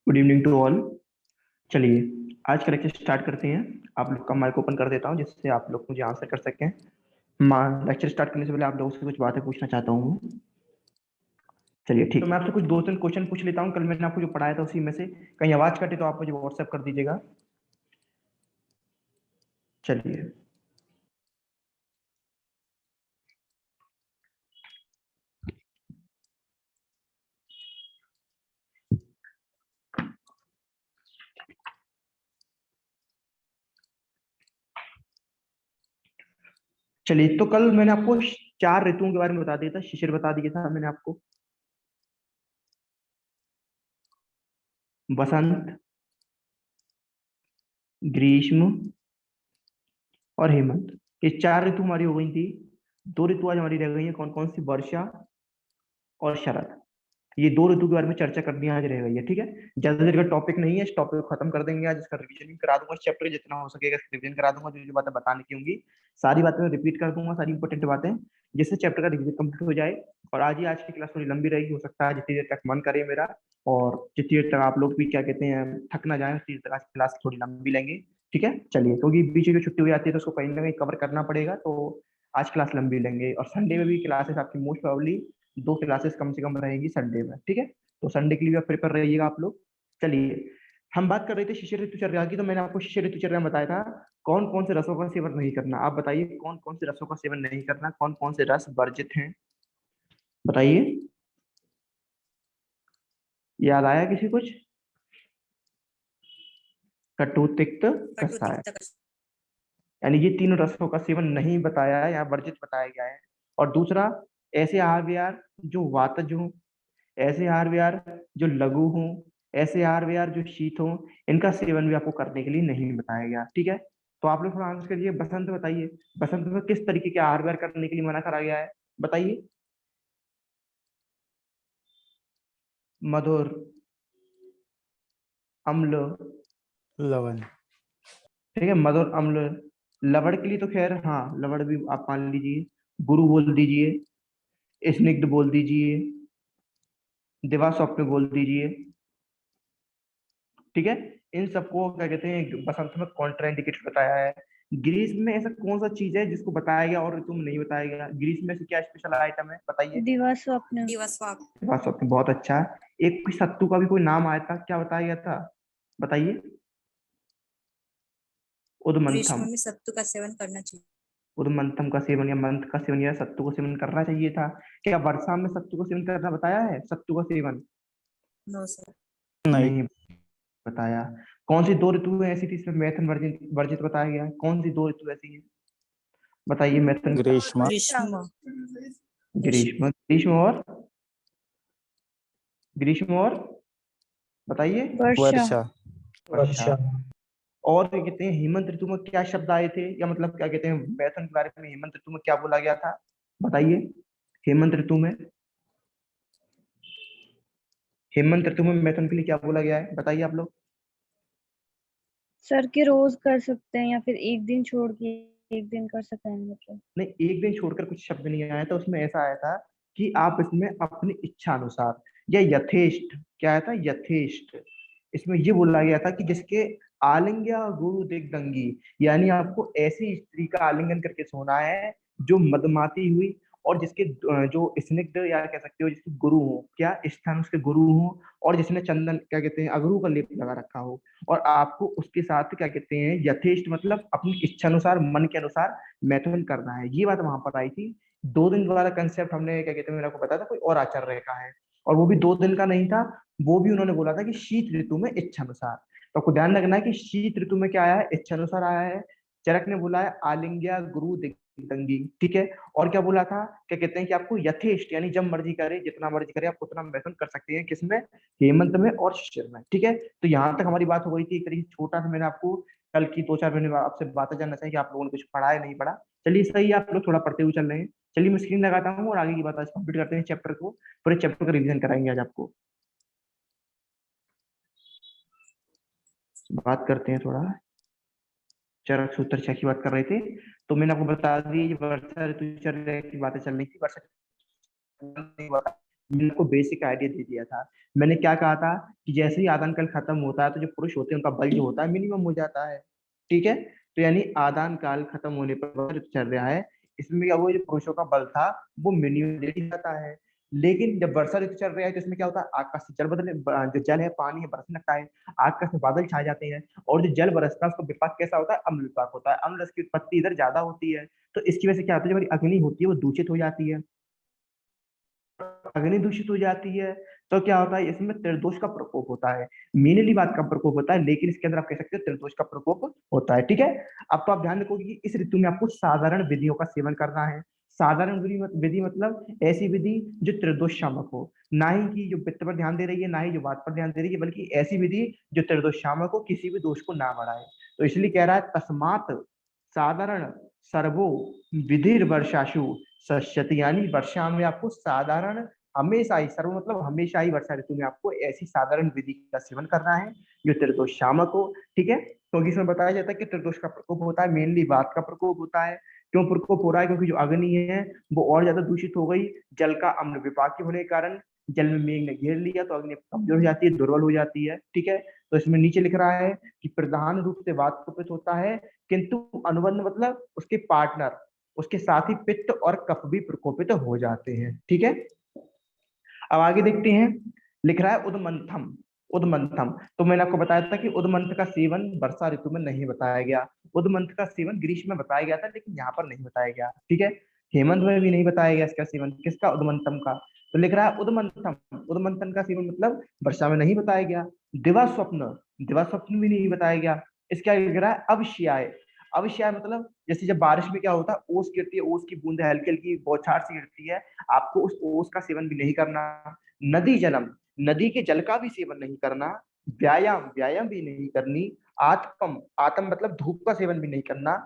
Good evening to all. चलिए आज का लेक्चर स्टार्ट करते हैं। आप लोग का माइक ओपन कर देता हूँ जिससे आप लोग मुझे आंसर कर सकें। लेक्चर स्टार्ट करने से पहले आप लोगों से कुछ बातें पूछना चाहता हूँ। चलिए ठीक, तो मैं आपसे कुछ दो तीन क्वेश्चन पूछ लेता हूँ। कल मैंने आपको जो पढ़ाया था उसी में से कहीं आवाज कटे तो आप मुझे व्हाट्सएप कर दीजिएगा। चलिए चलिए तो कल मैंने आपको 4 ऋतुओं के बारे में बता दिया था, शिशिर बता दिया था मैंने आपको। बसंत, ग्रीष्म और हेमंत, ये 4 ऋतु हमारी हो गई थी। 2 ऋतु आज हमारी रह गई है, कौन कौन सी? वर्षा और शरद। ये 2 ऋतु के बारे में चर्चा करनी आज रह गई है, ठीक है। ज्यादा देर का टॉपिक नहीं है, इस टॉपिक को खत्म कर देंगे आज। इसका रिवीजन भी करा दूंगा, इस चैप्टर जितना हो सकेगा रिवीजन करा दूंगा। जो जो बातें बताने की होंगी सारी बातें मैं रिपीट कर दूंगा, सारी इंपॉर्टेंट बातें, जिससे चैप्टर का रिवीजन कंप्लीट हो जाए। और आज की क्लास थोड़ी लंबी रहेगी, हो सकता है जितनी देर तक मन करे मेरा, और जितनी देर तक आप लोग भी क्या कहते हैं थक ना जाए, उतनी देर तक आज की क्लास थोड़ी लंबी लेंगे, ठीक है। चलिए, क्योंकि बीच में छुट्टी हो जाती है तो उसको कहीं ना कहीं कवर करना पड़ेगा, तो आज क्लास लंबी लेंगे। और संडे में भी क्लासेस आपकी मोस्ट प्रोबेबली 2 क्लासेस कम से कम रहेंगी संडे में, ठीक है। तो संडे के लिए भी प्रिपेयर रहिएगा आप लोग। चलिए, हम बात कर रहे थे शिशिर ऋतुचर्या की। तो मैंने आपको शिशिर ऋतुचर्या में बताया था कौन कौन से रसों का सेवन नहीं करना। आप बताइए कौन कौन से रसों का सेवन नहीं करना, कौन कौन से रस वर्जित हैं, बताइए। याद आया किसी कुछ? कटु, तिक्त, कसाय, यानी ये तीनों रसों का सेवन नहीं बताया है या वर्जित बताया गया है। और दूसरा, ऐसे आहार विहार जो वातज हों, ऐसे आहार विहार जो लघु हों, ऐसे आहार विहार जो शीत हों, इनका सेवन भी आपको करने के लिए नहीं बताया गया, ठीक है। तो आप लोग थोड़ा आंसर करिए। बसंत बताइए, बसंत में किस तरीके के आहार विहार करने के लिए मना करा गया है, बताइए। मधुर, अम्ल, लवण। ठीक है, मधुर, अम्ल। लवण के लिए तो खैर हाँ, लवण भी आप मान लीजिए। गुरु बोल दीजिए, स्निग्ध बोल दीजिए, दिवा स्वप्न बोल दीजिए, ठीक है। इन सबको क्या कहते हैं बसंत में कॉन्ट्राइंडिकेट बताया है। ग्रीष्म में ऐसा कौन सा चीज है जिसको बताया गया और ऋतु में नहीं बताया गया? ग्रीष्म में से क्या स्पेशल आइटम है, बताइए। दिवा स्वप्न। दिवा स्वप्न, बहुत अच्छा। एक कोई सत्तू का भी कोई नाम आया था, क्या बताया गया था, बताइए। ग्रीष्म उदमंथम, में सत्तू का सेवन करना चाहिए। उदमंथम का सेवन या मंथ का सेवन या सत्तू का सेवन करना चाहिए था। क्या वर्षा में सत्तू का सेवन करना बताया है, सत्तू का सेवन? No sir. नहीं। नहीं बताया। कौन सी 2 ऋतु ऐसी थी इसमें मैथन वर्जित वर्जित बताया गया है? कौन सी 2 ऋतु ऐसी है, बताइए मैथन। ग्रीष्म। ग्रीष्म। ग्रीष्म और ग्रीष्म और बताइए। वर्षा। वर्षा। वर्षा। और क्या कहते हैं हेमंत ऋतु में क्या शब्द आए थे, या मतलब क्या कहते हैं मैथुन के बारे में हेमंत ऋतु में क्या बोला गया था, बताइए। हेमंत ऋतु में, हेमंत ऋतु में मैथुन के लिए क्या बोला गया है, बताइए आप लोग। सर के रोज कर सकते हैं या फिर एक दिन छोड़ के एक दिन कर सकते हैं, मतलब। नहीं, एक दिन छोड़कर कुछ शब्द नहीं आया था, उसमें ऐसा आया था कि आप इसमें अपनी इच्छा अनुसार या यथेष्ट, क्या आया था, यथेष्ट। इसमें ये बोला गया था कि जिसके आलिंग्य गुरु दिग्दंगी, यानी आपको ऐसी स्त्री का आलिंगन करके सोना है जो मदमाती हुई, और जिसके जो स्निग्ध या कह सकते हो जिसके गुरु हो, क्या स्थान उसके गुरु हो, और जिसने चंदन क्या कहते हैं अगरू का लेप लगा रखा हो, और आपको उसके साथ क्या कहते हैं यथेष्ट, मतलब अपनी इच्छा अनुसार, मन के अनुसार मैथुन करना है। ये बात वहां पर आई थी। 2 दिन वाला कंसेप्ट हमने क्या कहते हैं मैंने आपको बताया था कोई और आचार्य का है, और वो भी 2 दिन का नहीं था। वो भी उन्होंने बोला था कि शीत ऋतु में इच्छा अनुसार। तो आपको ध्यान रखना है कि शीत ऋतु में क्या आया है, इच्छा अनुसार आया है। चरक ने बोला है आलिंग्या गुरु दिग्दंगी, ठीक है। और क्या बोला था, क्या कहते हैं कि आपको यथेष्ट, यानी जब मर्जी करे, जितना मर्जी करे, आप उतना मैथुन कर सकते हैं। किसमें? हेमंत में और शिशिर में, ठीक है। तो यहाँ तक हमारी बात हो गई थी। एक तरीके से छोटा सा मैंने आपको कल की 2-4 महीने आपसे बातें जानना चाहिए कि आप लोगों ने कुछ पढ़ा है नहीं पढ़ा। चलिए सही है, आप लोग थोड़ा पढ़ते हुए चल रहे हैं। चलिए मैं स्क्रीन लगाता हूँ और आगे की बात आज कंप्लीट करते हैं चैप्टर को। पूरे चैप्टर का रिवीजन कराएंगे आज आपको। बात करते हैं थोड़ा, चरक सूत्र छह की बात कर रहे थे। तो मैंने आपको बता दी वर्षा ऋतुचर्या की बातें चल रही थी। वर्षा मैंने आपको बेसिक आइडिया दे दिया था। मैंने क्या कहा था कि जैसे ही आदान काल खत्म होता है तो जो पुरुष होते हैं उनका बल जो होता है मिनिमम हो जाता है। ठीक है, तो यानी आदान काल खत्म होने पर वर्षा ऋतु चल रहा है, इसमें क्या हुआ, जो पुरुषों का बल था वो मिनिमम ले जाता है। लेकिन जब वर्षा ऋतु चल रहा है तो इसमें क्या होता है, आकाश से जल बदले, जो जल है पानी है बरसने लगता है, आकाश में बादल छा जाते हैं, और जो जल बरसता है उसका विपाक कैसा होता है, अम्ल विपाक होता है। अम्ल रस की उत्पत्ति इधर ज्यादा होती है, तो इसकी वजह से क्या होता है, जो हमारी अग्नि होती है वो दूषित हो जाती है। अग्नि दूषित हो जाती है तो क्या होता है, इसमें त्रिदोष का प्रकोप होता है। मेनली बात का प्रकोप होता है, लेकिन इसके अंदर आप कह सकते हो त्रिदोष का प्रकोप होता है। ठीक है, अब तो आप ध्यान रखोगे कि इस ऋतु में आपको साधारण विधियों का सेवन करना है। साधारण विधि मतलब ऐसी विधि जो त्रिदोष शामक हो, ना ही कि जो वित्त पर ध्यान दे रही है, ना ही जो बात पर ध्यान दे रही है, बल्कि ऐसी विधि जो त्रिदोष शामक हो, किसी भी दोष को ना बढ़ाए। तो इसलिए कह रहा है तस्मात साधारण सर्वो विधिर वर्षाशु सश्यति, यानी वर्षा में आपको साधारण, हमेशा ही, सर्व मतलब हमेशा ही वर्षा ऋतु में आपको ऐसी साधारण विधि का सेवन करना है जो त्रिदोष शामक हो। ठीक है, क्योंकि इसमें बताया जाता है कि त्रिदोष का प्रकोप होता है, मेनली वात का प्रकोप होता है। क्यों प्रकोप हो रहा है, क्योंकि जो अग्नि है वो और ज्यादा दूषित हो गई, जल का अम्ल विपाक के होने के कारण जल में मेघ ने घेर लिया तो अग्नि कमजोर हो जाती है, दुर्बल हो जाती है। ठीक है, तो इसमें नीचे लिख रहा है कि प्रधान रूप से वात कुपित होता है, किंतु अनुबंध मतलब उसके पार्टनर, उसके साथ ही पित्त और कफ भी प्रकोपित हो जाते हैं। ठीक है, अब आगे देखते हैं, लिख रहा है उदमंथम। उदमंथम, तो मैंने आपको बताया था कि उदमंथ का सेवन वर्षा ऋतु में नहीं बताया गया। उदमंथ का सेवन ग्रीष्म में बताया गया था, लेकिन यहाँ पर नहीं बताया गया। ठीक है, हेमंत में भी नहीं बताया गया इसका सेवन, किसका, उदमंथम का। तो लिख रहा है उदमंथम, उदमंथन का सेवन मतलब वर्षा में नहीं बताया गया। दिवा स्वप्न, दिवा स्वप्न भी नहीं बताया गया। इसका लिख रहा है अवश्याय। अवश्याय मतलब जैसे जब बारिश में क्या होता है, ओस गिरती है, ओस की बूंद हल्की हल्की बौछार सी गिरती है, आपको उस ओस का सेवन भी नहीं करना। नदी जलम, नदी के जल का भी सेवन नहीं करना। व्यायाम, व्यायाम भी नहीं करनी। आत्म, आत्म मतलब धूप का सेवन भी नहीं करना।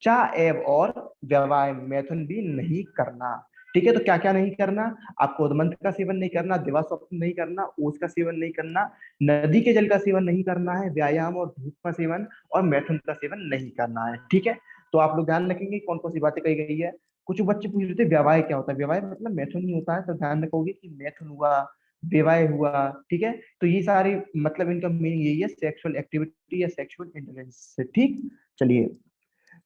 चा एव और व्यवाय, मैथुन भी नहीं करना। ठीक है, तो क्या क्या नहीं करना, आपको उदमंथ का सेवन नहीं करना, दिवा स्वप्न नहीं करना, ओस का सेवन नहीं करना, नदी के जल का सेवन नहीं करना है, व्यायाम और धूप का सेवन और मैथुन का सेवन नहीं करना है। ठीक है, तो आप लोग ध्यान रखेंगे कौन कौन सी बातें कही गई है। कुछ बच्चे पूछ रहे थे व्यवाय क्या होता है, व्यवाय मतलब मैथुन ही होता है, तो ध्यान रखोगे कि मैथुन हुआ, विवाह हुआ। ठीक है, तो ये सारे मतलब इनका मीनिंग यही है, सेक्सुअल एक्टिविटी या सेक्सुअल इंटेलिजेंस से। ठीक, चलिए,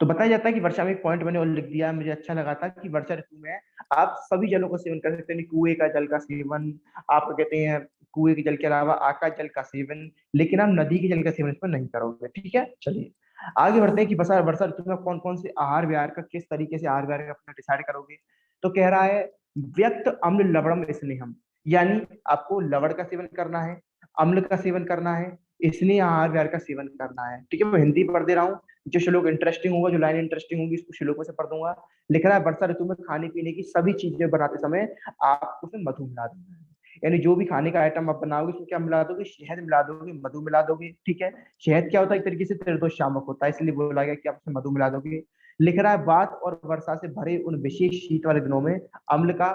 तो बताया जाता है कि वर्षा में एक पॉइंट मैंने और लिख दिया, मुझे अच्छा लगा था कि वर्षा ऋतु में आप सभी जलों का सेवन कर सकते हैं, कुएं का जल का सेवन, आप कहते हैं कुएं के जल के अलावा आकाश जल का सेवन, लेकिन आप नदी के जल का सेवन इसमें नहीं करोगे। ठीक है, चलिए आगे बढ़ते हैं कि वर्षा वर्षा ऋतु में कौन कौन से आहार विहार का, किस तरीके से आहार विहार का अपना डिसाइड करोगे। तो कह रहा है व्यक्त अम्ल लवणम स्नेहम, यानी आपको लवण का सेवन करना है, अम्ल का सेवन करना है, स्नेह आहार विहार का सेवन करना है। ठीक है, मैं हिंदी पढ़ दे रहा हूँ, जो श्लोक इंटरेस्टिंग होगा, जो लाइन इंटरेस्टिंग होगी उसको श्लोक में से पढ़ दूंगा। लिख रहा है वर्षा ऋतु में खाने पीने की सभी चीजें बनाते समय आपको उसमें मधु मिला देना है। यानी जो भी खाने का आइटम आप बनाओगे उसमें क्या मिला दोगे, शहद मिला दोगे, मधु मिला दोगे। ठीक है, शहद क्या होता है, एक तरीके से त्रिदोष शामक होता है, इसलिए बोला गया कि आप उसमें मधु मिला दोगे। लिख रहा है वात और वर्षा से भरे उन विशेष शीत वाले दिनों में अम्ल का,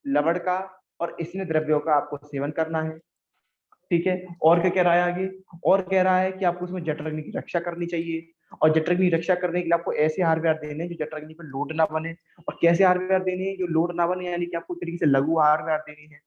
लवण का और स्नेह द्रव्यों का आपको सेवन करना है। ठीक है, और क्या कह रहा है आगे, और कह रहा है कि आपको उसमें जठराग्नि की रक्षा करनी चाहिए, और जठराग्नि की रक्षा करने के लिए आपको ऐसे आहार विहार देने हैं जो जठराग्नि पर लोड ना बने। और कैसे आहार विहार देने हैं जो लोड ना बने, यानी कि आपको एक तरीके से लघु आहार विहार देने हैं।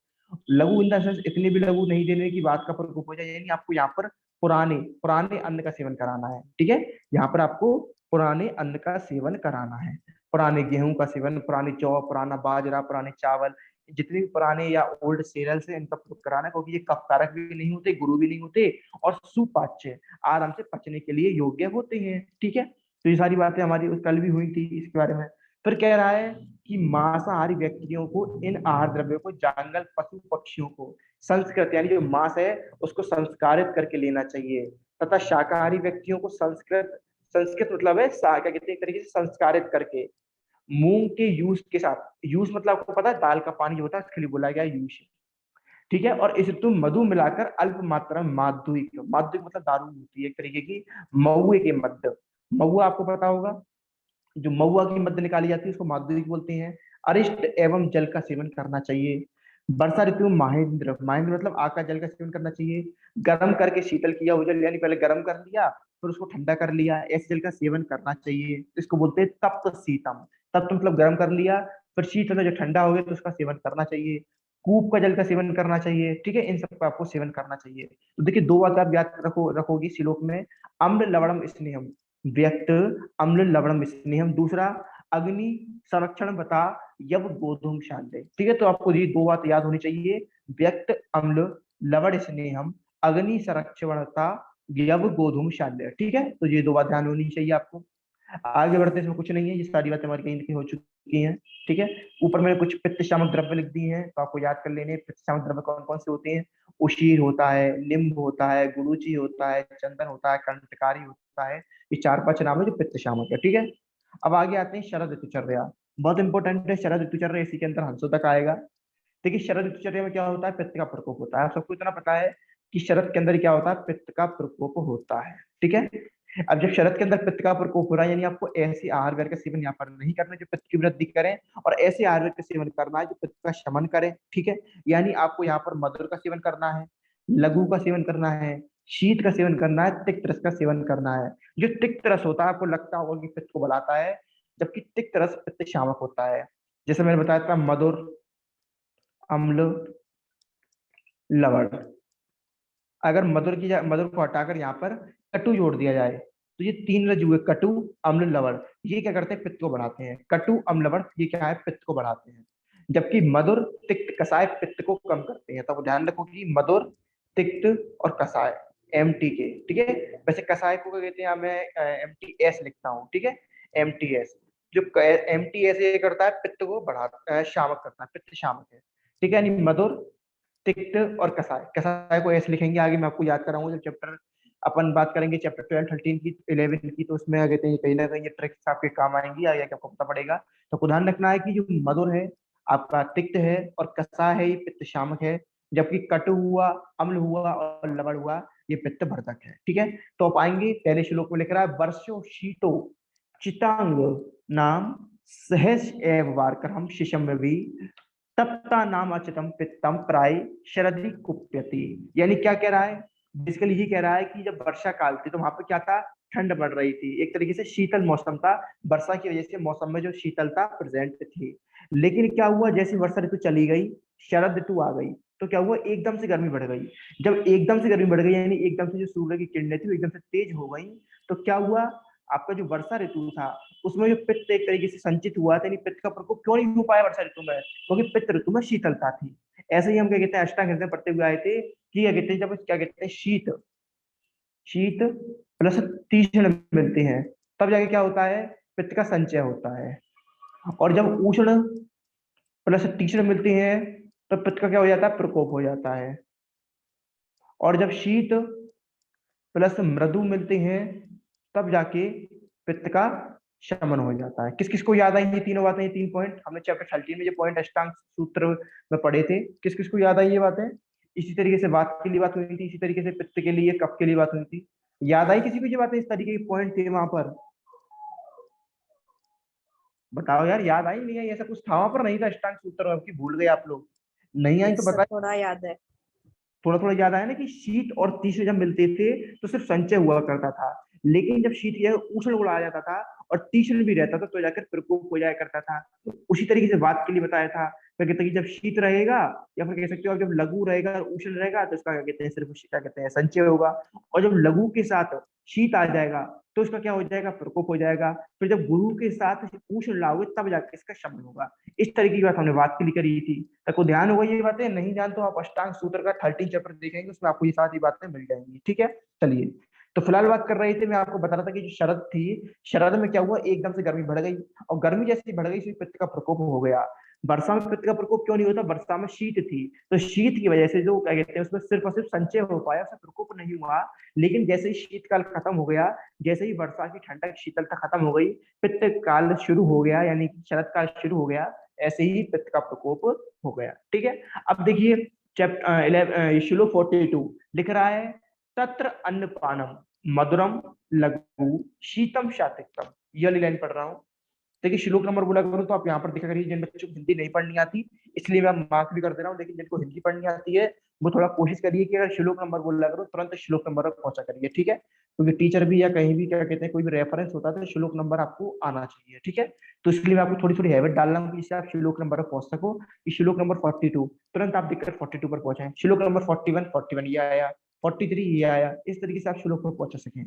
लघु इन द सेंस इतने भी लघु नहीं देने की बात का प्रकोप हो जाए, यानी आपको यहाँ पर पुराने पुराने अन्न का सेवन कराना है। ठीक है, यहाँ पर आपको पुराने अन्न का सेवन कराना है, पुराने गेहूं का सेवन, पुराने जौ, पुराना बाजरा, पुराने चावल, जितने भी पुराने या ओल्ड सीरियल्स है इनका प्रयोग कराना है, क्योंकि ये कफ कारक भी नहीं होते, गुरु भी नहीं होते, और सुपाच्य, आराम से पचने के लिए योग्य होते हैं। ठीक है, तो ये सारी बातें हमारी कल भी हुई थी इसके बारे में। फिर कह रहा है कि मांसाहारी व्यक्तियों को इन आहार द्रव्यों को जंगल पशु पक्षियों को संस्कृत, यानी जो मांस है उसको संस्कारित करके लेना चाहिए, तथा शाकाहारी व्यक्तियों को संस्कृत, संस्कृत मतलब है क्या कहते हैं, एक तरीके से संस्कारित करके मूंग के यूज के साथ, यूज मतलब आपको पता है दाल का पानी जो होता है उसके लिए बोला गया यूज। ठीक है, और इस ऋतु मधु मिलाकर अल्प मात्रा में माध्यिक, माध्यिक मतलब दारू होती है एक तरीके की, महुए के मध्य, महुआ आपको पता होगा, जो महुआ की मध्य निकाली जाती है उसको माध्यिक बोलते हैं। अरिष्ट एवं जल का सेवन करना चाहिए। वर्षा ऋतु में महेंद्र, महेंद्र मतलब आकाश जल का सेवन करना चाहिए। गर्म करके शीतल किया हुआ जल, यानी पहले गर्म कर लिया फिर उसको ठंडा कर लिया, ऐसे जल का सेवन करना चाहिए। इसको बोलते हैं तप्त शीतम, तप्त मतलब गर्म कर लिया, फिर शीतल जो ठंडा हो गया तो उसका सेवन करना चाहिए। कूप का जल का सेवन करना चाहिए, ठीक है, इन सब का आपको सेवन करना चाहिए। तो देखिए दो बात आप याद रखोगी श्लोक में, अम्ल लवणम स्नेहम, व्यक्त अम्ल लवणम स्नेहम, दूसरा अग्नि संरक्षण बता यव गोधूम शांति, ठीक है। तो आपको ये दो बात याद होनी चाहिए, व्यक्त अम्ल लवण स्नेहम, अग्नि संरक्षणता यव गोधूम शांति, ठीक है। तो ये दो बात ध्यान होनी चाहिए आपको। आगे बढ़ते इसमें कुछ नहीं है, ये सारी बातें हमारी कहीं हो चुकी हैं, ठीक है। ऊपर मैंने कुछ पित्त शामक द्रव्य लिख दिए हैं, तो आपको याद कर लेने पित्त शामक द्रव्य कौन कौन से होते हैं। उशीर होता है, निम्ब होता है, गुरुचि होता है, चंदन होता है, कंटकारी होता है, ये 4-5 नाम है जो पित्त शामक है, ठीक है। अब आगे आते हैं शरद ऋतुचर्या, बहुत इंपॉर्टेंट है शरद ऋतुचर्या, इसी के अंदर हंसों तक आएगा। देखिए शरद ऋतुचर्या में क्या होता है, पित्त का प्रकोप होता है, आप सबको इतना पता है कि शरद के अंदर क्या होता है, पित्त का प्रकोप होता है, ठीक है। अब जब शरद के अंदर पित्त का प्रकोप हो रहा है, यानी आपको ऐसे आहार व्यय का सेवन यहाँ पर नहीं करना जो पित्त की वृद्धि करें, और ऐसे आहार व्यय का सेवन करना है जो पित्त का शमन करे, ठीक है। यानी आपको यहाँ पर मधुर का सेवन करना है, लघु का सेवन करना है, शीत का सेवन करना है, तिक्त रस का सेवन करना है। जो तिक्त रस होता है आपको लगता होगा कि पित्त को बढ़ाता है, जबकि तिक्त रस पित्त शामक होता है। जैसे मैंने बताया था मधुर, अम्ल, लवण। अगर मधुर को हटाकर यहाँ पर कटु जोड़ दिया जाए, तो ये 3 रज हुए, कटु अम्ल लवण, ये क्या करते हैं, पित्त को बढ़ाते हैं। कटु अम्ल लवण ये क्या है, पित्त को बढ़ाते हैं, जबकि मधुर, तिक्त, कसाय पित्त को कम करते हैं। तो ध्यान रखो कि मधुर, तिक्त और कसाय एमटी के, ठीक है। वैसे कसाय को क्या कहते हैं, मैं MTS लिखता हूँ, ठीक है, MTS। जो MTS ये करता है पित्त को बढ़ाता, शामक करता है, पित्त शामक है, ठीक है। यानी मधुर, तिक्त और कसाय, कसाय को ऐसे लिखेंगे, आगे मैं आपको याद कराऊंगा जब चैप्टर अपन बात करेंगे चैप्टर 12, 13 की, 11 की, तो उसमें आगे कहीं ना कहीं ये ट्रिक्स आपके काम आएंगी, आगे आपको पता पड़ेगा। तो ध्यान रखना है कि जो मधुर है आपका तिक्त है, और कसाय है ये पित्त शामक है, जबकि कटु हुआ, अम्ल हुआ और लवण हुआ ये पित्त वर्धक है, ठीक है। तो आप आएंगे पहले श्लोक में लिख रहा है, वर्षो शीतो चितांग नाम सहज एव वारकर हम शिशम भी तप्ता नाम अचितम पित्तम प्राय शरदि कुप्यति। यानी क्या कह रहा है, बेसिकली ये कह रहा है कि जब वर्षा काल थी तो वहां पर क्या था, ठंड बढ़ रही थी, एक तरीके से शीतल मौसम था, वर्षा की वजह से मौसम में जो शीतलता प्रेजेंट थी। लेकिन क्या हुआ, जैसी वर्षा ऋतु चली गई, शरद ऋतु आ गई, तो क्या हुआ, एकदम से गर्मी बढ़ गई। जब एकदम से गर्मी बढ़ गई, यानी एकदम से जो सूर्य की किरणें थी वो एकदम से तेज हो गई, तो क्या हुआ, आपका जो वर्षा ऋतु था उसमें जो पित्त एक तरीके से संचित हुआ था, यानी पित्त का प्रकोप क्यों नहीं हो पाया वर्षा ऋतु में, क्योंकि पित्त ऋतु में शीतलता थी। ऐसे ही हम क्या कहते हैं, अष्टांग हृदय पढ़ते हुए आए थे कि क्या कहते हैं, जब क्या कहते हैं, शीत शीत प्लस तीक्ष्ण मिलते हैं, तब जाके क्या होता है, पित्त का संचय होता है। और जब उष्ण प्लस तीक्ष्ण मिलते हैं तो पित्त का क्या हो जाता है, प्रकोप हो जाता है। और जब शीत प्लस मृदु मिलते हैं तब जाके पित्त का शमन हो जाता है। किस किस को याद आई ये तीनों बातें, ये 3 पॉइंट हमने चैप्टर 13 में जो पॉइंट अष्टांग सूत्र में पढ़े थे, किस किस को याद आई ये बातें। इसी तरीके से वात के लिए बात हुई थी, इसी तरीके से पित्त के लिए, कफ के लिए बात हुई थी। याद आई किसी को ये बातें, इस तरीके के पॉइंट थे वहां पर, बताओ यार, याद आई नहीं आई, ऐसा कुछ था वहां पर, नहीं था अष्टांग सूत्र, आपकी भूल गए आप लोग, नहीं आई तो सर बताइए। थोड़ा याद है। थोड़ा थोड़ा याद आया ना कि शीत और तीक्ष्ण जब मिलते थे तो सिर्फ संचय हुआ करता था, लेकिन जब शीत या उष्ण गुण आ जाता था और तीक्ष्ण भी रहता था तो जाकर प्रकोप हो जाया करता था। तो उसी तरीके से बात के लिए बताया था, क्या कहते हैं कि जब शीत रहेगा, या फिर कह सकते हो जब लघु रहेगा और उष्ण रहेगा, तो इसका क्या कहते हैं, सिर्फ क्या कहते हैं, संचय होगा। और जब लघु के साथ शीत आ जाएगा तो इसका क्या हो जाएगा, प्रकोप हो जाएगा। फिर जब गुरु के साथ उष्ण लाओगे तब जाकर इसका शमन होगा। इस तरीके की बात हमने बात के लिए करी थी, आपको ध्यान होगा ये बातें, नहीं ध्यान तो आप अष्टांग सूत्र का 13 चैप्टर देखेंगे, उसमें आपको ये सारी बातें मिल जाएंगी, ठीक है। चलिए, तो फिलहाल बात कर रहे थे, मैं आपको बता रहा था कि जो शरद थी, शरद में क्या हुआ, एकदम से गर्मी बढ़ गई, और गर्मी जैसी बढ़ गई पित्त का प्रकोप हो गया। वर्षा में पित्त का प्रकोप क्यों नहीं होता, वर्षा में शीत थी, तो शीत की वजह से जो क्या कहते हैं उसमें सिर्फ और सिर्फ संचय हो पाया, उसमें प्रकोप नहीं हुआ। लेकिन जैसे ही शीतकाल खत्म हो गया, जैसे ही वर्षा की ठंडक शीतलता खत्म हो गई, पित्त काल शुरू हो गया, यानी शरद काल शुरू हो गया, ऐसे ही पित्त का प्रकोप हो गया, ठीक है। अब देखिए चैप्टर श्लोक 42 लिख रहा है, तत्र अन्नपानम मधुरम लघु शीतम शातिक्तम, ये वाली लाइन पढ़ रहा हूँ। देखिए श्लोक नंबर बोला करूँ तो आप यहाँ पर देखा करिए, जिन बच्चों को हिंदी नहीं पढ़नी आती इसलिए मैं मार्क भी कर दे रहा हूँ, लेकिन जिनको हिंदी पढ़नी आती है वो थोड़ा कोशिश करिए कि अगर श्लोक नंबर बोला करो तुरंत श्लोक नंबर पर पहुंचा करिए, ठीक है। क्योंकि टीचर भी या कहीं भी क्या कहते हैं कोई भी रेफरेंस होता है तो श्लोक नंबर आपको आना चाहिए, ठीक है। तो इसके लिए मैं आपको थोड़ी थोड़ी हैबिट डालना हूँ जिससे आप श्लोक नंबर पर पहुंच सको। कि श्लोक नंबर 42 तुरंत आप दिक्कत 42 पर पहुंचे, श्लोक नंबर 41 ये आया, 43 ये आया, इस तरीके से आप श्लोक पर पहुंच सकें।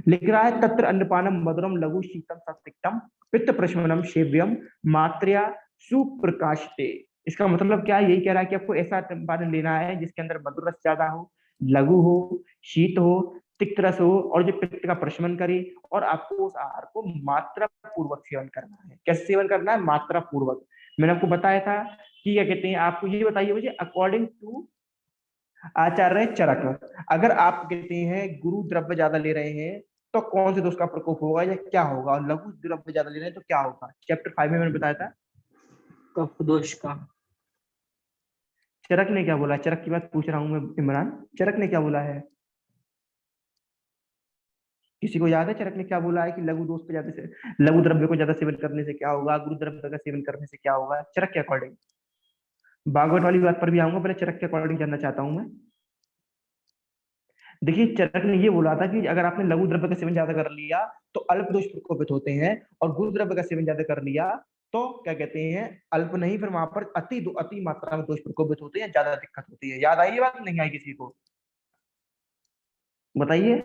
लिख रहा है तत्र अन्नपानम मधुरम लघु शीतम सत्तिक्तम पित्त प्रशमनम सेव्यम मात्र्या सुप्रकाशते। इसका मतलब क्या है, यही कह रहा है कि आपको ऐसा अन्नपान लेना है जिसके अंदर मधुर रस ज्यादा हो, लघु हो, शीत हो, तिक्त रस हो, और जो पित्त का प्रशमन करे, और आपको उस आहार को मात्रा पूर्वक सेवन करना है। कैसे सेवन करना है? मात्रा पूर्वक। मैंने आपको बताया था कि क्या कहते हैं, आपको ये बताइए मुझे, अकॉर्डिंग टू आचार्य चरक, अगर आप कहते हैं गुरु द्रव्य ज्यादा ले रहे हैं तो कौन से दोष का प्रकोप होगा या क्या होगा, और लघु द्रव्य ज्यादा ले रहे हैं तो क्या होगा? चैप्टर 5 में मैंने बताया था। कफ दोष का। चरक ने क्या बोला? चरक की बात पूछ रहा हूं मैं इमरान, चरक ने क्या बोला है? किसी को याद है चरक ने क्या बोला है कि लघु दोष को ज्यादा से लघु द्रव्य को ज्यादा सेवन करने से क्या होगा, गुरु द्रव्य का सेवन करने से क्या होगा, चरक के अकॉर्डिंग? भागवत वाली बात पर भी आऊंगा, पहले चरक के अकॉर्डिंग जानना चाहता हूं मैं। देखिए चरक ने ये बोला था कि अगर आपने लघु द्रव्य का सेवन ज्यादा कर लिया तो अल्प दोष प्रकोपित होते हैं, और गुरु द्रव्य का सेवन ज्यादा कर लिया तो क्या कहते हैं, अल्प नहीं फिर वहां पर अति मात्रा में दोष प्रकोपित होते हैं, ज्यादा दिक्कत होती है। याद आई ये बात? नहीं आई किसी को? बताइए।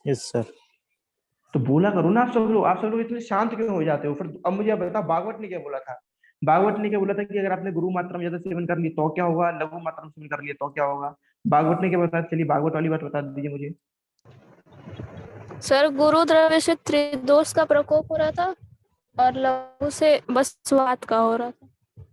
Yes sir. तो बोला करो ना आप सब लोग इतने शांत क्यों हो जाते हो फिर? अब मुझे बताओ भागवत ने क्या बोला था? भागवत ने क्या बोला था कि अगर आपने गुरु मात्रा में ज्यादा सेवन कर ली तो क्या होगा, लघु मात्रा में सेवन कर लिया तो क्या होगा? भागवत ने क्या बताया? चलिए भागवत वाली बात बता दीजिए मुझे। सर गुरु द्रव्य से त्रिदोष का प्रकोप हो रहा था और लघु से बस स्वाद का हो रहा था।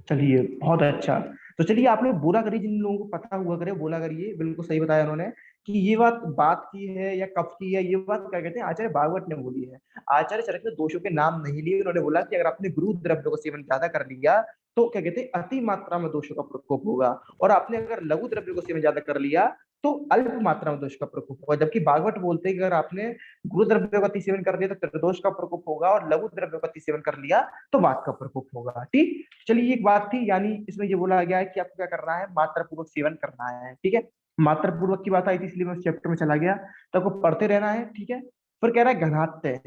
चलिए बहुत अच्छा। तो चलिए आप लोग बोला करिए, जिन लोगों को पता हुआ करे बोला करिए, बिल्कुल सही बताया उन्होंने कि ये बात की है या कब की है, ये बात क्या कहते हैं आचार्य भागवत ने बोली है। आचार्य चरक ने दोषों के नाम नहीं लिए, उन्होंने बोला कि अगर आपने गुरु द्रव्य को सेवन ज्यादा कर लिया तो क्या कहते हैं अति मात्रा में दोषों का प्रकोप होगा, और आपने अगर लघु द्रव्य को सेवन ज्यादा कर लिया तो अल्प मात्रा में दोष का प्रकोप होगा। जबकि भागवत बोलते हैं कि अगर आपने गुरु द्रव्य का अति सेवन कर दिया तो त्रिदोष का प्रकोप होगा, और लघु द्रव्य का अति सेवन कर लिया तो वात का प्रकोप होगा। ठीक। चलिए एक बात थी, यानी इसमें ये बोला गया है कि आपको क्या करना है, मात्रा पूर्वक सेवन करना है, ठीक है। मात्रा पूर्वक की बात आई थी इसलिए मैं उस चैप्टर में चला गया, तो आपको पढ़ते रहना है, ठीक है। फिर कह रहा है घनात्य,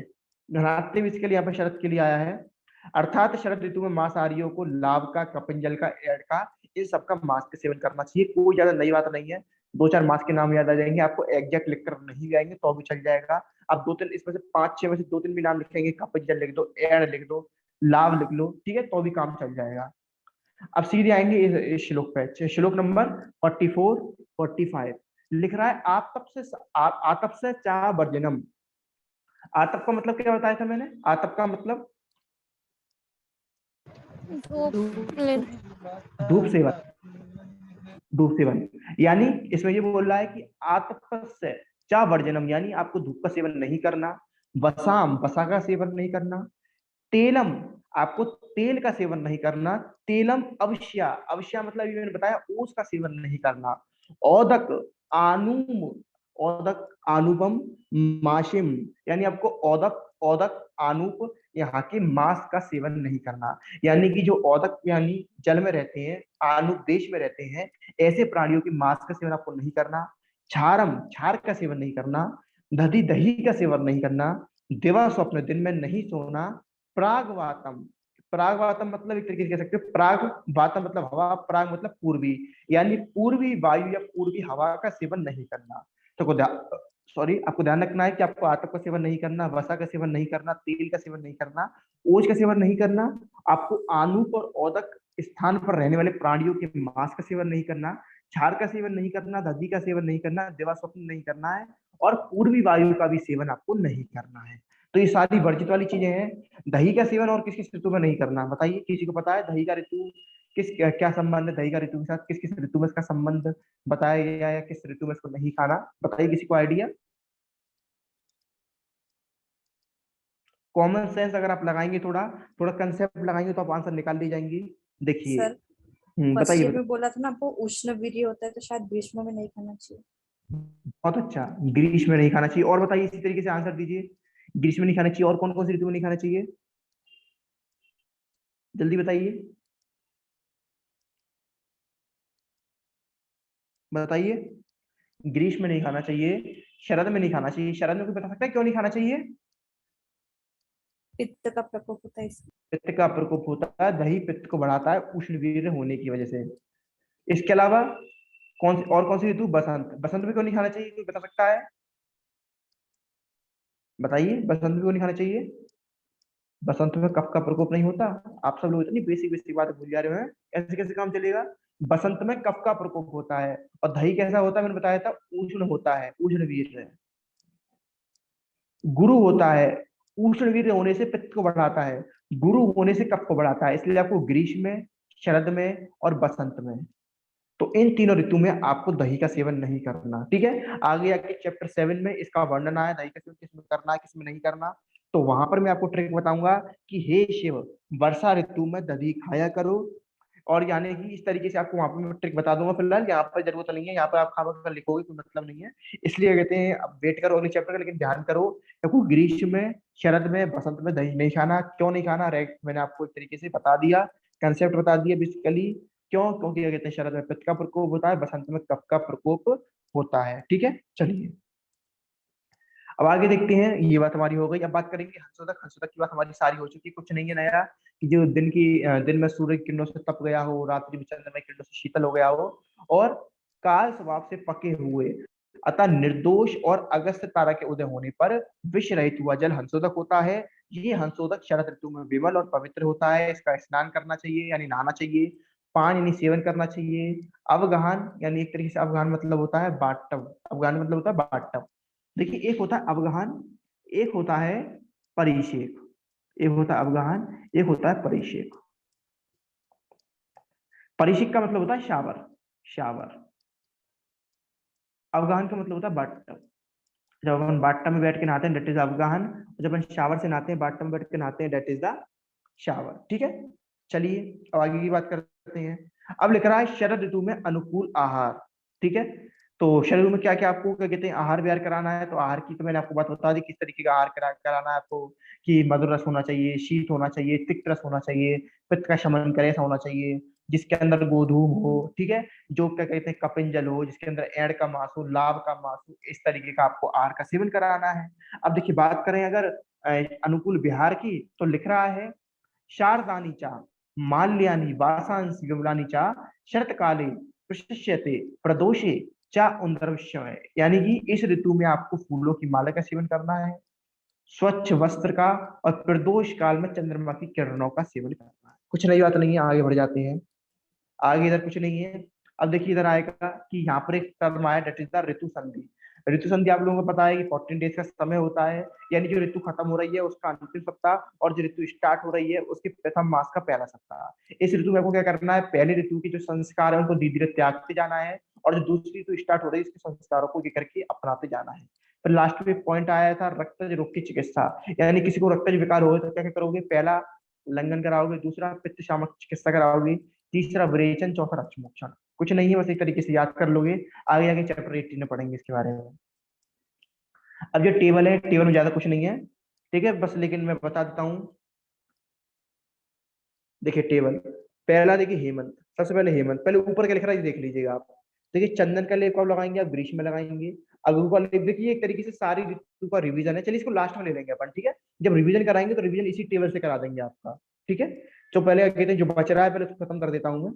घनात्य भी इसके लिए यहाँ पर शरद के लिए आया है, अर्थात शरद ऋतु में मांसाहारियों को लाव का, कपिंजल का, एड का, इन सबका मांस का सेवन करना चाहिए। कोई ज्यादा नई बात नहीं है, दो चार मांस के नाम याद आ जाएंगे आपको, एग्जैक्ट लिखकर नहीं जाएंगे तो भी चल जाएगा। आप दो तीन इसमें से 5-6 में से 2-3 भी नाम लिखेंगे, कपिंजल लिख दो, एड लिख दो, लाभ लिख लो, ठीक है, तो भी काम चल जाएगा। अब सीधे आएंगे इस श्लोक पे, श्लोक नंबर 44-45 लिख रहा है आतप से चा वर्जनम। आतप का मतलब क्या बताया था मैंने? आतप का मतलब धूप लेना। धूप सेवन, धूप सेवन। यानी इसमें ये बोल रहा है कि आतप से चा वर्जनम, यानी आपको धूप का सेवन नहीं करना, वसाम, वसा का सेवन नहीं करना, तेलम, आपको तेल का सेवन नहीं करना, तेलम अवश्या, अवश्या मतलब ये मैंने बताया ओस का सेवन नहीं करना, औदक आनुम, औदक आनुपम माशिम, यानी आपको औदक औदक आनुप यहाँ के मांस का सेवन नहीं करना। यानी कि जो औदक यानी जल में रहते हैं, आनुप देश में रहते हैं, ऐसे प्राणियों के मांस का सेवन आपको नहीं करना, क्षारम, क्षार का सेवन नहीं करना, दधी, दही का सेवन नहीं करना, दिवा स्वप्न, दिन में नहीं सोना, प्रागवातम, प्रागवातम मतलब एक तरीके से कह सकते हो, प्राग वातम मतलब हवा, प्राग मतलब पूर्वी, यानी पूर्वी वायु या पूर्वी हवा का सेवन नहीं करना। तो सॉरी, आपको ध्यान रखना है कि आपको आतप का सेवन नहीं करना, वसा का सेवन नहीं करना, तेल का सेवन नहीं करना, ओज का सेवन नहीं करना, आपको आनूप और औदक स्थान पर रहने वाले प्राणियों के मांस का सेवन नहीं करना, क्षार का सेवन नहीं करना, दधी का सेवन नहीं करना, दिवा स्वप्न नहीं करना है, और पूर्वी वायु का भी सेवन आपको नहीं करना है। तो ये सारी वर्जित वाली चीजें हैं। दही का सेवन और किस किस ऋतु में नहीं करना, बताइए किसी को पता है दही का ऋतु किस क्या संबंध है, दही का ऋतु के साथ किस किस ऋतु में इसका संबंध बताया गया है, या किस ऋतु में इसको नहीं खाना, बताइए किसी को आइडिया? कॉमन सेंस अगर आप लगाएंगे, थोड़ा थोड़ा कंसेप्ट लगाएंगे तो आप आंसर निकाल ली जाएंगी। देखिए। सर फर्स्ट बताइए ईयर में बोला था ना आपको उष्ण वीर्य होता है तो शायद ग्रीष्म में नहीं खाना चाहिए। बहुत अच्छा, ग्रीष्म में नहीं खाना चाहिए। और बताइए इसी तरीके से आंसर दीजिए, ग्रीष्म में नहीं खाना चाहिए, और कौन कौन सी ऋतु में नहीं खाना चाहिए, जल्दी बताइए, बताइए। ग्रीष्म में नहीं खाना चाहिए, शरद में नहीं खाना चाहिए। शरद में कोई बता सकता है क्यों नहीं खाना चाहिए? पित्त का प्रकोप होता है इसलिए। पित्त का प्रकोप होता है, दही पित्त को बढ़ाता है उष्णवीर्य होने की वजह से। इसके अलावा कौन सी ऋतु? बसंत। बसंत में क्यों नहीं खाना चाहिए, कोई बता सकता है? बताइए, बसंत में क्यों नहीं खाना चाहिए? बसंत में कफ का प्रकोप नहीं होता? आप सब लोग इतनी बेसिक बेसिक बातें भूल जा रहे हैं, ऐसे कैसे काम चलेगा? बसंत में कफ का प्रकोप होता है। और दही कैसा होता है, मैंने बताया था, उष्ण होता है, उष्णवीर्य। गुरु होता है, उष्णवीर्य होने से पित्त को बढ़ाता है, गुरु होने से कफ को बढ़ाता है। इसलिए आपको ग्रीष्म में, शरद में और बसंत में, तो इन तीनों ऋतु में आपको दही का सेवन नहीं करना। ठीक है, आगे आके चैप्टर 7 में इसका वर्णन आया, दही का सेवन किसमें करना है किसमें नहीं करना। तो वहां पर मैं आपको ट्रिक बताऊंगा कि हे शिव, वर्षा ऋतु में दही खाया करो। और यानी कि इस तरीके से आपको वहां पर मैं ट्रिक बता दूंगा। फिलहाल यहाँ पर जरूरत नहीं है, यहाँ पर आप खाना कर लिखोगे कोई मतलब नहीं है। इसलिए कहते हैं अब वेट करो अगले चैप्टर का, लेकिन ध्यान करो देखो, ग्रीष्म में, शरद में, बसंत में दही नहीं खाना। क्यों नहीं खाना, मैंने आपको एक तरीके से बता दिया, कंसेप्ट बता दिया बेसिकली। क्यों? क्योंकि क्या कहते हैं, शरद में पित्त का प्रकोप होता है, बसंत में कफ का प्रकोप होता है। ठीक है, चलिए अब आगे देखते हैं। ये बात हमारी हो गई। अब बात करेंगे हंसोदक। हंसोदक की बात हमारी सारी हो चुकी है, कुछ नहीं है नया। कि जो दिन में सूर्य की किरणों से तप गया हो, रात्रि में चंद्रमा की किरणों से शीतल हो गया हो, और काल स्वभाव से पके हुए, अतः निर्दोष और अगस्त तारा के उदय होने पर विष रहित हुआ जल हंसोदक होता है। ये हंसोदक शरद ऋतु में विमल और पवित्र होता है। इसका स्नान करना चाहिए, यानी नहाना चाहिए। पान यानी सेवन करना चाहिए। अवगाहन यानी एक तरीके से, अवगाहन मतलब होता है बाटव, अवगाहन मतलब होता है बाटव। देखिए, एक होता है अवगाहन, एक होता है परिषेक। एक होता है अवगाहन, एक होता है परिषेक। परिषेक का मतलब होता है शावर, शावर। अवगाहन का मतलब होता है बाटव। जब अपन बाटव में बैठ के नहाते हैं, डेट इज अवगाहन। जब अपन शावर से नहाते हैं, बाटव में बैठ के नहाते हैं, डेट इज द शावर। ठीक है, चलिए अब आगे की बात करते हैं। अब लिख रहा है शरद ऋतु में अनुकूल आहार। ठीक है, तो शरद ऋतु में क्या क्या आपको क्या कहते हैं, आहार विहार कराना है। तो आहार की तो मैंने आपको बात बता दी, किस तरीके का आहार कराना है आपको। कि मधुर रस होना चाहिए, शीत होना चाहिए, तिक्त रस होना चाहिए, पित्त का शमन करे ऐसा होना चाहिए, जिसके अंदर गोधूम हो। ठीक है, जो क्या कहते हैं कपिंजल हो, जिसके अंदर एड़ का मांस हो, लाभ का मांस हो, इस तरीके का आपको आहार का सेवन कराना है। अब देखिए, बात करें अगर अनुकूल विहार की, तो लिख रहा है शारदानी चा माल्यानि वासांसि विमलानि चा शरतकाले प्रशिष्यते प्रदोषे चा उन्दर्वश्यमय। यानी कि इस ऋतु में आपको फूलों की माला का सेवन करना है, स्वच्छ वस्त्र का, और प्रदोष काल में चंद्रमा की किरणों का सेवन करना है। कुछ नई बात नहीं है, आगे बढ़ जाते हैं। आगे इधर कुछ नहीं है। अब देखिए, इधर आएगा कि यहाँ पर एक टर्म आया, डेट इज द ऋतु संधि। ऋतु संधि आप लोगों को पता है कि 14 डेज का समय होता है। यानी जो ऋतु खत्म हो रही है उसका अंतिम सप्ताह, और जो ऋतु स्टार्ट हो रही है उसके प्रथम मास का पहला सप्ताह। इस ऋतु में आपको क्या करना है, पहले ऋतु के जो संस्कार है उनको धीरे धीरे त्यागते जाना है, और जो दूसरी ऋतु स्टार्ट हो रही है उसके संस्कारों को ये करके अपनाते जाना है। फिर लास्ट में पॉइंट आया था रक्तज रोग की चिकित्सा। यानी किसी को रक्तज विकार हो तो क्या क्या करोगे, पहला लंघन कराओगे, दूसरा पित्त शामक चिकित्सा कराओगे, तीसरा विरेचन, चौथा रक्तमोक्षण। कुछ नहीं है, बस एक तरीके से याद कर लोगे। आगे आगे चैप्टर 18 में पढ़ेंगे इसके बारे में। अब जो टेबल है, टेबल में ज्यादा कुछ नहीं है, ठीक है, बस लेकिन मैं बता देता हूँ। देखिए टेबल, पहला देखिए हेमंत, सबसे पहले हेमंत। पहले ऊपर क्या लिख रहा है ये देख लीजिएगा आप। देखिए, चंदन का लेप कब लगाएंगे आप, ग्रीष्म में लगाएंगे। अगरू का लेप, देखिए एक तरीके से सारी ऋतु का रिवीजन है। चलिए इसको लास्ट में ले लेंगे अपन, ठीक है। जब रिवीजन कराएंगे तो रिवीजन इसी टेबल से करा देंगे आपका, ठीक है। तो पहले कहते हैं जो बच रहा है पहले उसको खत्म कर देता हूँ मैं।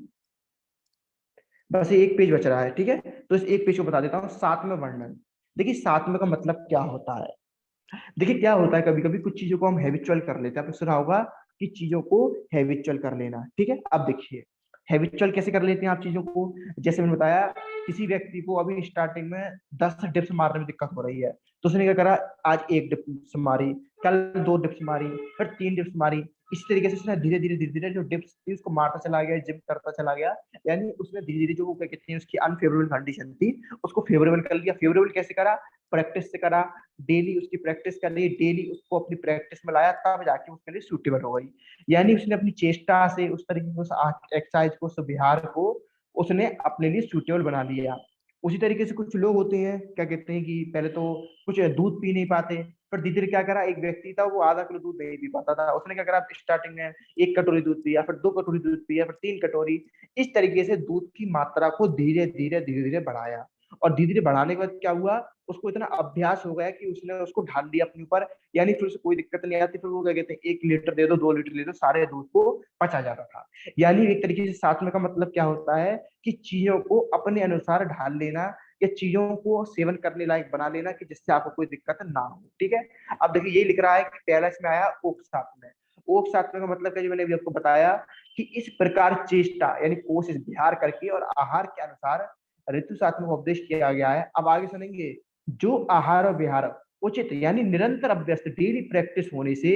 बस ये एक पेज बच रहा है, ठीक है। तो इस एक पेज को बता देता हूँ, सातवें वर्णन। देखिए सातवें का मतलब क्या होता है। देखिए क्या होता है, कभी कभी कुछ चीजों को हम हैबिचुअल कर लेते हैं। आपने सुना होगा कि चीजों को हैबिचुअल कर लेना, ठीक है। अब देखिए हैबिचुअल कैसे कर लेते हैं आप चीजों को। जैसे मैंने बताया, किसी व्यक्ति को अभी स्टार्टिंग में 10 डिप्स मारने में दिक्कत हो रही है, तो उसने क्या करा, आज एक डिप्स मारी, कल 2 डिप्स मारी, फिर 3 डिप्स मारी। इस तरीके से उसने धीरे धीरे धीरे धीरे जो डिप्स थी उसको मारता चला गया, जिम करता चला गया। यानी उसने धीरे धीरे जो क्या कहते हैं उसकी अनफेवरेबल कंडीशन थी उसको फेवरेबल कर लिया। फेवरेबल कैसे करा, प्रैक्टिस से करा, डेली उसकी प्रैक्टिस कर ली, डेली उसको अपनी प्रैक्टिस में लाया, तब जाके उसके लिए सूटेबल हो गई। यानी उसने अपनी चेष्टा से उस तरीके की उस एक्सरसाइज को, उस बिहार को उसने अपने लिए सूटेबल बना लिया। उसी तरीके से कुछ लोग होते हैं, क्या कहते हैं कि पहले तो कुछ दूध पी नहीं पाते, पर धीरे धीरे क्या करा, एक व्यक्ति था वो आधा किलो दूध नहीं पी पाता था, उसने क्या करा, स्टार्टिंग में 1 कटोरी दूध पिया, फिर 2 कटोरी दूध पिया, फिर 3 कटोरी। इस तरीके से दूध की मात्रा को धीरे धीरे धीरे धीरे बढ़ाया। और धीरे धीरे बढ़ाने के बाद क्या हुआ, उसको इतना अभ्यास हो गया कि उसने उसको ढाल लिया अपने ऊपर, यानी फिर उसे कोई दिक्कत नहीं आती, फिर वो क्या कहते हैं 1 लीटर दे दो 2 लीटर दे दो, सारे दूध को पचा जाता था। यानी एक तरीके से सात्विक का मतलब क्या होता है कि चीजों को अपने अनुसार ढाल लेना, या चीजों को सेवन करने लायक बना लेना कि जिससे आपको कोई दिक्कत ना हो। ठीक है, अब देखिए ये लिख रहा है कि पहला इसमें आया ओक सात्विक। ओक सात्विक का मतलब क्या, जो मैंने अभी आपको बताया कि इस प्रकार चेष्टा यानी कोशिश विहार करके और आहार के अनुसार ऋतु सात्विक उपदेश किया गया है। अब आगे सुनेंगे, जो आहार और विहार उचित यानी निरंतर अभ्यस्त डेली प्रैक्टिस होने से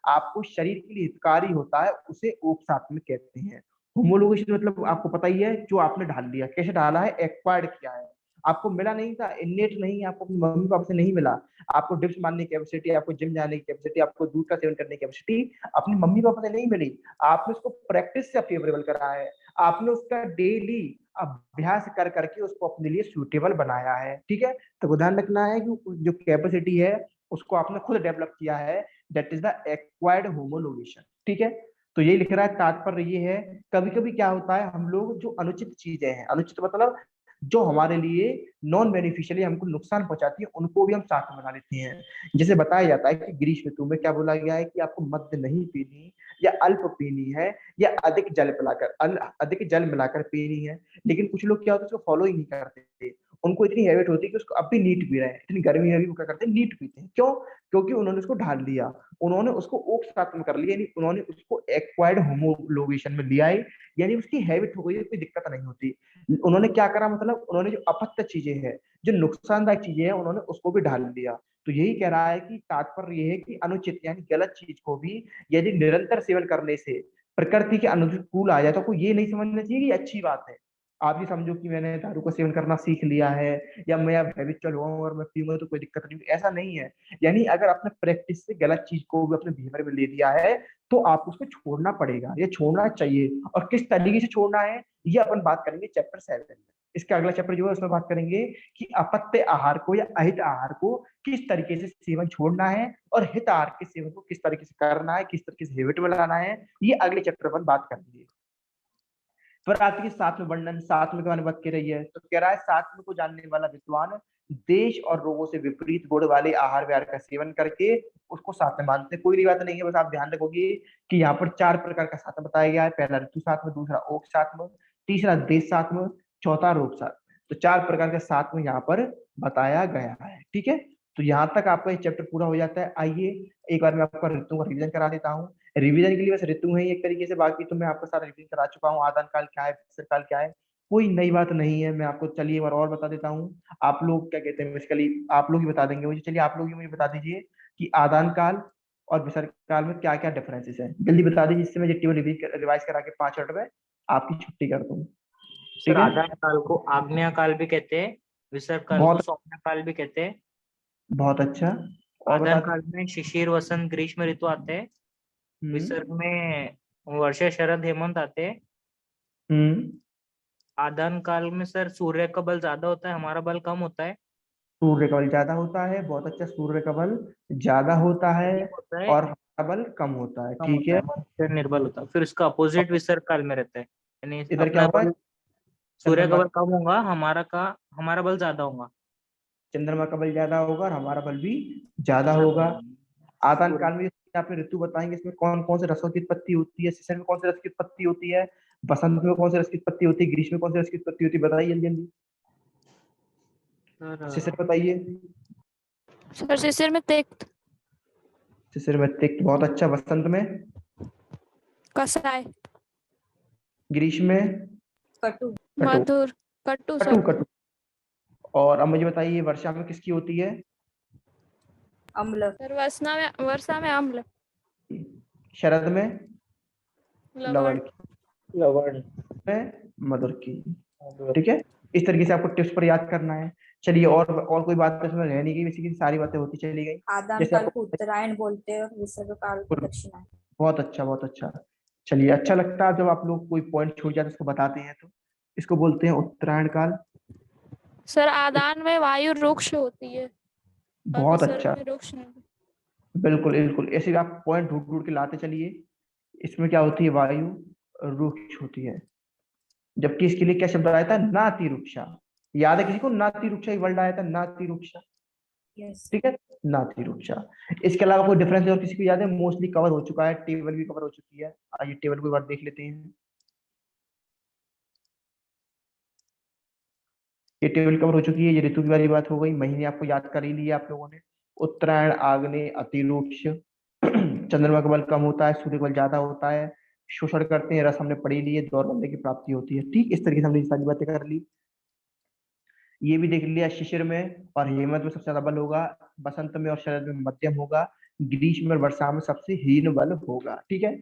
आपको शरीर के लिए हितकारी होता है, उसे ओक सात्विक कहते हैं। होमोलोगेशन मतलब आपको पता ही है, जो आपने ढाल लिया, कैसे ढाला है, एक्वायर्ड किया है, आपको मिला नहीं था, इनेट नहीं, आपको अपनी मम्मी पापा से नहीं मिला, आपको डिप्स मारने की कैपेसिटी, आपको जिम जाने की कैपेसिटी, आपको दूध का सेवन करने की कैपेसिटी अपनी मम्मी पापा से नहीं मिली, आपने उसको प्रैक्टिस से फेवरेबल करा है, आपने उसका डेली अभ्यास कर करके उसको अपने लिए सूटेबल बनाया है। ठीक है, तो ध्यान रखना है कि जो कैपेसिटी है उसको आपने खुद डेवलप किया है, that is the acquired homologation. ठीक है, तो ये लिख रहा है, तात्पर्य ये है, कभी कभी क्या होता है, हम लोग जो अनुचित चीजें हैं, अनुचित मतलब जो हमारे लिए नॉन बेनिफिशियली हमको नुकसान पहुंचाती है, उनको भी हम साथ में बना लेते हैं। जैसे बताया जाता है कि ग्रीष्म ऋतु में क्या बोला गया है कि आपको मद्य नहीं पीनी, या अल्प पीनी है, या अधिक जल पिलाकर अधिक जल मिलाकर पीनी है। लेकिन कुछ लोग क्या होता है, उसको फॉलो ही नहीं करते, उनको इतनी हैबिट होती है कि उसको अब भी नीट पी रहे हैं, इतनी गर्मी में भी वो क्या करते हैं, नीट पीते हैं। क्यों? क्योंकि उन्होंने उसको ढाल लिया, उन्होंने उसको ओक साथ में कर लिया, यानी उन्होंने उसको एक्वायर्ड होमोलोगेशन में लिया है, यानी उसकी हैबिट हो गई है, कोई दिक्कत नहीं होती। उन्होंने क्या करा, मतलब उन्होंने जो अपत्य चीजें हैं, जो नुकसानदायक चीजें हैं, उन्होंने उसको भी ढाल दिया। तो यही कह रहा है कि तात्पर्य ये है कि अनुचित यानी गलत चीज को भी यदि निरंतर सेवन करने से प्रकृति के अनुकूल आ जाए, तो आपको ये नहीं समझना चाहिए कि ये अच्छी बात है। आप ये समझो कि मैंने दारू का सेवन करना सीख लिया है, या मैं अब हैबिचुअल हुआ हूं और मैं पीऊंगा तो कोई दिक्कत नहीं होगी, ऐसा नहीं है। यानी अगर आपने प्रैक्टिस से गलत चीज को भी अपने बिहेवियर में ले दिया है, तो आपको उसको छोड़ना पड़ेगा, ये छोड़ना चाहिए। और किस तरीके से छोड़ना है, ये अपन बात करेंगे चैप्टर 7 में। इसका अगला चैप्टर जो है उसमें बात करेंगे कि अपत्य आहार को या अहित आहार को किस तरीके से सेवन छोड़ना है, और हित आहार के सेवन को किस तरीके से करना है, किस तरीके से हैबिट में लाना है, ये अगले चैप्टर पर बात करेंगे। फिर आती है साथ में वर्णन, साथ में के बारे में बात कर रही है, तो कह रहा है साथ में को जानने वाला विद्वान देश और रोगों से विपरीत गुण वाले आहार विहार का सेवन करके उसको साथ में मानते हैं। कोई बात नहीं है, बस आप ध्यान रखोगे कि यहाँ पर 4 प्रकार का साथ बताया गया है, पहला ऋतु साथ में, दूसरा ओक साथ में, तीसरा देश साथ में, चौथा रोग साथ। तो 4 प्रकार के साथ में यहाँ पर बताया गया है। ठीक है, तो यहाँ तक आपका ये चैप्टर पूरा हो जाता है। आइए एक बार मैं आपका ऋतु का रिवीजन करा देता हूँ। रिवीजन के लिए बस ऋतु है एक तरीके से, बाकी तो मैं आपका सारा रिवीजन करा चुका हूँ। आदान काल क्या है, विसर्ग काल क्या है, कोई नई बात नहीं है। मैं आपको चलिए एक बार और बता देता हूँ। आप लोग क्या कहते हैं, बेसिकली आप लोग ही बता देंगे मुझे। चलिए आप लोग ही मुझे बता दीजिए कि आदान काल और विसर्ग काल में क्या क्या डिफरेंसेस है, जल्दी बता दीजिए, जिससे मैं टेबल रिवाइज करा के 5 मिनट में आपकी छुट्टी कर दूँ। सर ठीक है, आदान काल को आग्नेय काल भी कहते हैं, विसर्ग काल को बहुत सौम्य काल भी कहते हैं। बहुत अच्छा, और बता आदान काल में शिशिर वसंत ग्रीष्म ऋतु आते हैं, दीजिए। विसर्ग में वर्षा शरद हेमंत आते हैं। हम्म। आदान काल में सर सूर्य का बल ज्यादा होता है, हमारा बल कम होता है। सूर्य का बल ज्यादा होता है, बहुत अच्छा, सूर्य का बल ज्यादा होता है ठीक होता है, और हमारा बल कम होता है। कम ठीक होता है, है, मन से निर्बल होता है। फिर इसका अपोजिट विसर्ग काल में रहता है, यानी इधर क्या अपना होगा, बल, सूर्य का चंद्रमा बल कम होगा, हमारा बल ज्यादा होगा। चंद्रमा का बल ज्यादा होगा और हमारा बल भी ज्यादा ज्यादा होगा। आदान होगा। काल में आपने ऋतु बताएंगे, इसमें कौन कौन से रसों की उत्पत्ति होती है, शिशिर में कौन से रस की उत्पत्ति होती है, बसंत में कौन से रस की उत्पत्ति होती है, ग्रीष्म में कौन से रस की उत्पत्ति होती है, बताइए जल्दी जल्दी। शिशिर सर बताइए। सर शिशिर में तिक्त, शिशिर में तिक्त, बहुत अच्छा। बसंत में, कसाय, ग्रीष्म में, कटु। कटु, मधुर, कटु कटु सर, कटु। और अब मुझे बताइए वर्षा में किसकी होती है, अम्ल। सर वर्षा में अम्ल, शरद में, लवण लवण, की, लवण। में मधुर की। ठीक है, इस तरीके से आपको टिप्स पर याद करना है। चलिए, और कोई बात तो इसमें रहनी की, इसी की सारी बातें होती चली गई। आदान जैसे काल को आपको, उत्तरायण बोलते हैं और विसर्ग काल को दक्षिणायन। बहुत अच्छा बहुत अच्छा। चलिए, अच्छा लगता है जब आप लोग कोई पॉइंट छूट जाते हैं उसको बताते हैं, तो इसको बोलते हैं उत्तरायण काल। सर आदान में वायु रुक्ष होती है और बहुत विसर्ग अच्छा, में रुक्ष नहीं। बिल्कुल बिल्कुल, ऐसे आप पॉइंट ढूंढ ढूंढ के लाते चलिए। इसमें क्या होती है, वायु रुक्ष होती है, जबकि इसके लिए क्या शब्द आया था, नाति रुक्षा। याद है किसी को? नातिरूक्षा एक वर्ड आया था, नातिरूक्षा, यस। ठीक है, नातिरूक्षा। इसके अलावा कोई डिफरेंस और किसी को याद है? मोस्टली कवर हो चुका है, टेबल भी कवर हो चुकी है। आइए टेबल को एक बार देख लेते हैं। ये टेबल कवर हो चुकी है, ये ऋतु की वाली बात हो गई, महीने आपको याद कर ही लिए आप लोगों ने। उत्तरायण, आग्नेय, अतिरूक्ष, चंद्रमा का बल कम होता है, सूर्य का बल ज्यादा होता है, शोषण करते हैं, रस हमने पढ़ी ली है, दौर्बल्य की प्राप्ति होती है। ठीक, इस तरीके से हमने ये सारी बातें कर ली। ये भी देख लिया, शिशिर में और हेमंत में सबसे ज्यादा बल होगा, बसंत में और शरद में मध्यम होगा, ग्रीष्म और वर्षा में सबसे हीन बल होगा। ठीक है,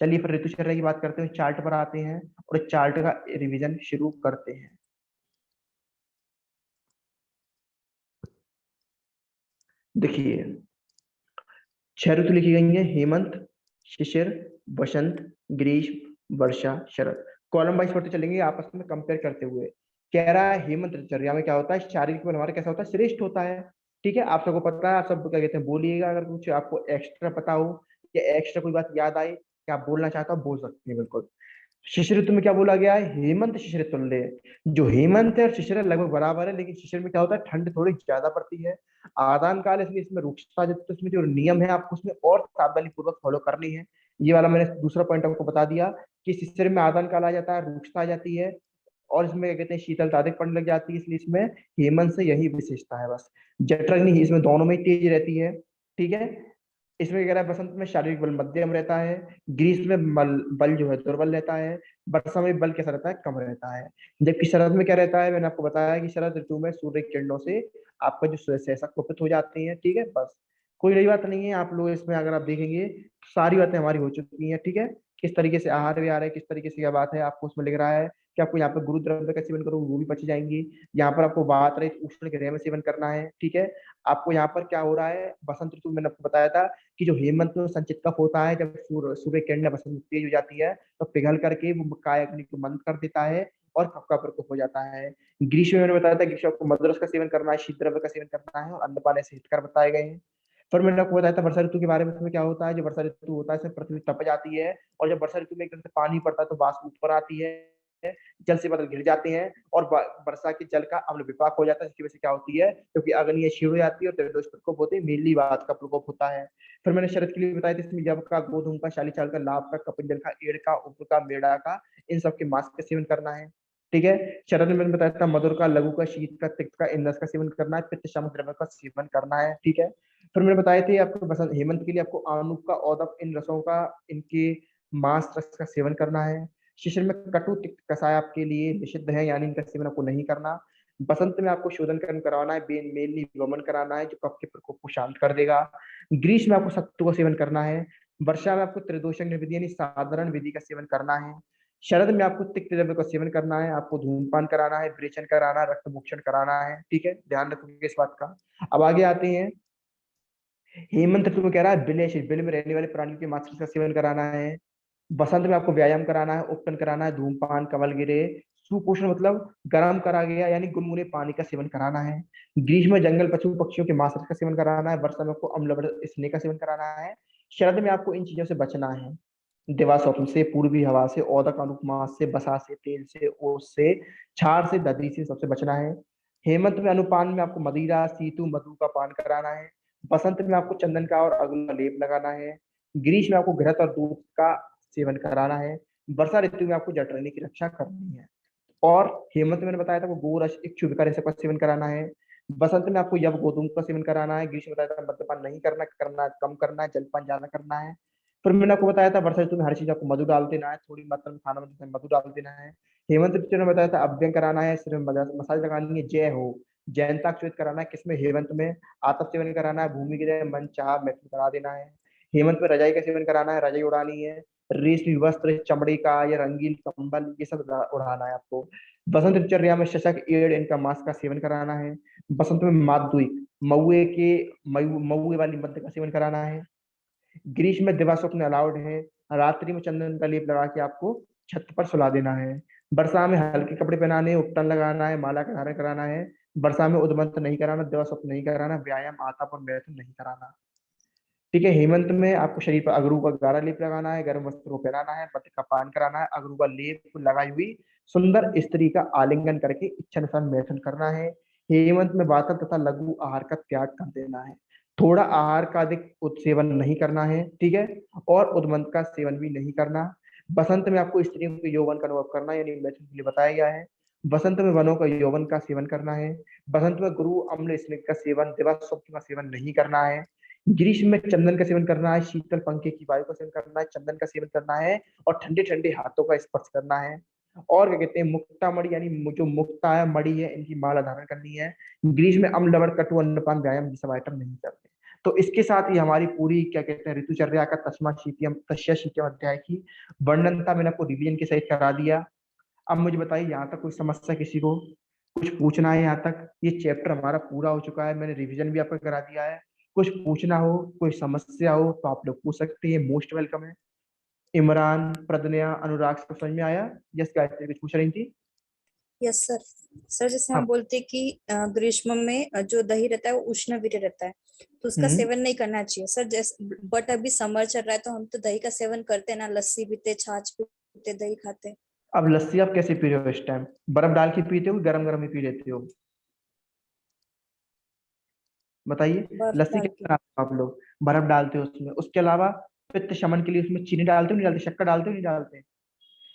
चलिए फिर ऋतुचर्या की बात करते हैं, चार्ट पर आते हैं और इस चार्ट का रिवीजन शुरू करते हैं। देखिए, 6 ऋतु लिखी गई है, हेमंत, शिशिर, बसंत, ग्रीष्म, वर्षा, शरद। कॉलम वाइज पढ़ते चलेंगे आपस में कंपेयर करते हुए। कह रहा है हेमंत ऋतुचर्या में क्या होता है, शारीरिक बल हमारा कैसा होता है, श्रेष्ठ होता है। ठीक है, आप सबको पता है, आप सब क्या कहते हैं बोलिएगा, अगर कुछ आपको एक्स्ट्रा पता हो या एक्स्ट्रा कोई बात याद आए कि आप बोलना चाहते हो, बोल सकते हैं बिल्कुल। शिशिर ऋतु में क्या बोला गया है, हेमंत शिशिर तुल्य। जो हेमंत है और शिशिर है लगभग बराबर है, लेकिन शिशिर में क्या होता है, ठंड थोड़ी ज्यादा पड़ती है। आदान काल, इसलिए इसमें रुक्षता, तो इसमें जो नियम है आपको उसमें और सावधानी पूर्वक फॉलो करनी है। ये वाला मैंने दूसरा पॉइंट आपको बता दिया कि शिशिर में आदान काल आ जाता है, रुक्षता आ जाती है, और इसमें क्या कहते हैं शीतलता अधिक पड़ने लग जाती है, इसलिए इसमें हेमंत से यही विशेषता है बस। जठराग्नि इसमें दोनों में तेज रहती है। ठीक है, इसमें कह रहा है बसंत में शारीरिक बल मध्यम रहता है, ग्रीष्म में बल जो है दुर्बल रहता है, वर्षा में बल कैसा रहता है, कम रहता है। जबकि शरद में क्या रहता है, मैंने आपको बताया कि शरद ऋतु में सूर्य की किरणों से आपका जो सहसा कुपित हो जाती है। ठीक है, बस कोई नई बात नहीं है। आप लोग इसमें अगर आप देखेंगे तो सारी बातें हमारी हो चुकी हैं। ठीक है, किस तरीके से आहार विहार है, किस तरीके से क्या बात है, आपको उसमें लिख रहा है कि आपको यहाँ पे गुरु द्रव्य का सेवन करो, वो भी बच जाएंगी। यहाँ पर आपको बात रही उष्ण गृह में सेवन करना है। ठीक है, आपको यहाँ पर क्या हो रहा है, बसंत ऋतु में मैंने आपको बताया था कि जो हेमंत में संचित कफ होता है, जब सूर्य किरण बसंत में तेज हो जाती है तो पिघल करके वो काय अग्नि को मंद कर देता है और कफ का प्रकोप हो जाता है। ग्रीष्म में मैंने बताया था, ग्रीष्म को मधुरस का सेवन करना है, शीत द्रव्य का सेवन करना है, और अन्नपान ऐसे हितकर बताए गए हैं। फिर मैंने आपको बताया था वर्षा ऋतु के बारे में, इसमें क्या होता है, जो वर्षा ऋतु होता है इसमें पृथ्वी तप जाती है, और जब वर्षा ऋतु में एकदम से पानी पड़ता है तो वाष्प ऊपर आती है, जल से बादल घिर जाते हैं और वर्षा के जल का अम्ल विपाक हो जाता है, जिसकी वजह से क्या होती है, क्योंकि अग्नि क्षीण हो जाती है और त्रिदोष प्रकोप होते हैं, मेनली वात का प्रकोप होता है। फिर मैंने शरद के लिए बताया था, इसमें जब का, गोधूम का, शालीचाल का, लाभ का, कपिंजल का, एड़ का, उप का, मेड़ा का, इन सब के मांस का सेवन करना है। ठीक है, शरद में मैंने बताया था मधुर का, लघु का, शीत का, तिक्त का, इंद्रस का सेवन करना है, पित्त शामक द्रव्य का सेवन करना है। ठीक है, फिर मैंने बताए थे आपको बसंत हेमंत के लिए आपको आनुक का, औदक, इन रसों का, इनके मांस रस का सेवन करना है। शिशिर में कटु तिक्त कषाय आपके लिए निषिद्ध है, यानी इनका सेवन आपको नहीं करना। बसंत में आपको शोधन कर्म करवाना है, मेनली वमन कराना है, जो कफ के प्रकोप को शांत कर देगा। ग्रीष्म में आपको सत्तू का सेवन करना है। वर्षा में आपको त्रिदोषण विधि यानी साधारण विधि का सेवन करना है। शरद में आपको तिक्त द्रव्य का सेवन करना है, आपको धूमपान कराना है, विरेचन कराना है, रक्त मोक्षण कराना है। ठीक है, ध्यान रखोगे इस बात का। अब आगे आते हैं, हेमंत ऋतु में कह रहा है बिल में रहने वाले प्राणियों के मांस का सेवन कराना है। बसंत में आपको व्यायाम कराना है, उपटन कराना है, धूमपान, कवल गिरे, सुपोषण मतलब गर्म करा गया यानी गुनगुने पानी का सेवन कराना है। ग्रीष्म में जंगल पशु पक्षियों के मांस का सेवन कराना है। वर्षा में आपको अम्ल स्नेह का सेवन कराना है। शरद में आपको इन चीजों से बचना है, देवा स्वप्न से, पूर्वी हवा से, औदक अनुप मास से, बसा से, तेल से, ओस से, छार से, दधी से सबसे बचना है। हेमंत में अनुपान में आपको मदिरा, सीतु, मधु का पान कराना है। बसंत में आपको चंदन का और अगरू का लेप लगाना है। ग्रीष्म में आपको घृत और दूध का सेवन कराना है। वर्षा ऋतु में आपको जठराग्नि की रक्षा करनी है। और हेमंत में मैंने बताया था, वो गोरस, इक्षु, विकार का सेवन कराना है। बसंत में आपको यव, गोधूम का सेवन कराना है। ग्रीष्म में बताया था मद्यपान नहीं करना, कम करना है, जलपान ज्यादा करना है। फिर मैंने आपको बताया था वर्षा ऋतु में हर चीज आपको मधु डाल देना है, थोड़ी मात्रा में खाना में मधु डाल देना है। हेमंत ऋतु में बताया था अभ्यंग कराना है, सिर में मसाज लगानी है, जय हो, जयंताक्षरित कराना है। किसमें, हेमंत में। आतप सेवन कराना है, भूमि की जगह मन चाह मैथुन करा देना है। हेमंत में रजाई का सेवन कराना है, रजाई उड़ानी है। रेशमी वस्त्र, चमड़े का या रंगीन कंबल, ये सब उड़ाना है आपको। बसंत ऋतुचर्या में शशक, एड़, इनका मांस का सेवन कराना है। बसंत में माद्विक, मऊए वाली मध्य का सेवन कराना है। ग्रीष्म में दिवा स्वप्न अलाउड है। रात्रि में चंदन का लेप लगा के आपको छत पर सुला देना है। वर्षा में हल्के कपड़े पहनाने, उपटन लगाना है, माला का धारण कराना है। वर्षा में उद्मंत नहीं कराना, दिवा स्वप्न नहीं कराना, व्यायाम, आताप और मैथुन नहीं कराना। ठीक है, हेमंत में आपको शरीर पर अगरू का गाढ़ा लेप लगाना है, गर्म वस्त्र को पहनाना है, पत्र का पान कराना है, अगरू का लेप लगाई हुई सुंदर स्त्री का आलिंगन करके इच्छानुसार मैथुन करना है। हेमंत में वातल तथा लघु आहार का त्याग कर देना है। थोड़ा आहार का अधिक सेवन नहीं करना है, ठीक है, और उद्मंत का सेवन भी नहीं करना। बसंत में आपको स्त्रियों के यौवन का अनुभव करना है, यानी मैथुन के लिए बताया गया है। बसंत में वनों का यौवन का सेवन करना है। बसंत में गुरु अम्ल स्निग्ध का सेवन, दिवस स्वप्न का सेवन नहीं करना है। ग्रीष्म में चंदन का सेवन करना है, शीतल पंखे की वायु का सेवन करना है, चंदन का सेवन करना है, और ठंडे ठंडे हाथों का स्पर्श करना है। और क्या कहते हैं, मुक्ता मणि, यानी जो मुक्ता है मणि है, इनकी माला धारण करनी है। ग्रीष्म में अम्ल लवण कटु अन्नपान व्यायाम ये सब आइटम नहीं करते। तो इसके साथ ही हमारी पूरी क्या कहते हैं ऋतुचर्या का तस्मा शीतम तस्य शीतम अध्याय की वर्णन था, मैंने आपको रिवीजन के सहित करा दिया। अब मुझे बताइए, यहाँ तक कोई समस्या किसी को, कुछ पूछना है? यहाँ तक ये चैप्टर हमारा पूरा हो चुका है, मैंने रिवीजन भी आपको करा दिया है। कुछ पूछना हो, कोई समस्या हो तो आप लोग पूछ सकते हैं, मोस्ट वेलकम है। इमरान, प्रदन्या, अनुराग, सब समझ में आया? यस गायत्री, कुछ पूछ रही थी? Yes sir. सर जैसे हाँ। हम बोलते हैं कि ग्रीष्म में जो दही रहता है वो उष्ण वीर्य रहता है, तो उसका सेवन नहीं करना चाहिए सर। जैसे बट अभी समर चल रहा है तो हम तो दही का सेवन करते हैं ना, लस्सी पीते, छाछ पीते, दही खाते। अब लस्सी आप कैसे पी रहे हो इस टाइम? बर्फ डाल के पीते हो, गरम गरम ही पी लेते हो? बताइए, बर्फ लस्सी डाल कैसे के। बनाते हो आप लोग? बर्फ डालते हो उसमें, उसके अलावा पित्त शमन के लिए उसमें चीनी डालते हो नहीं डालते, शक्कर डालते हो नहीं डालते?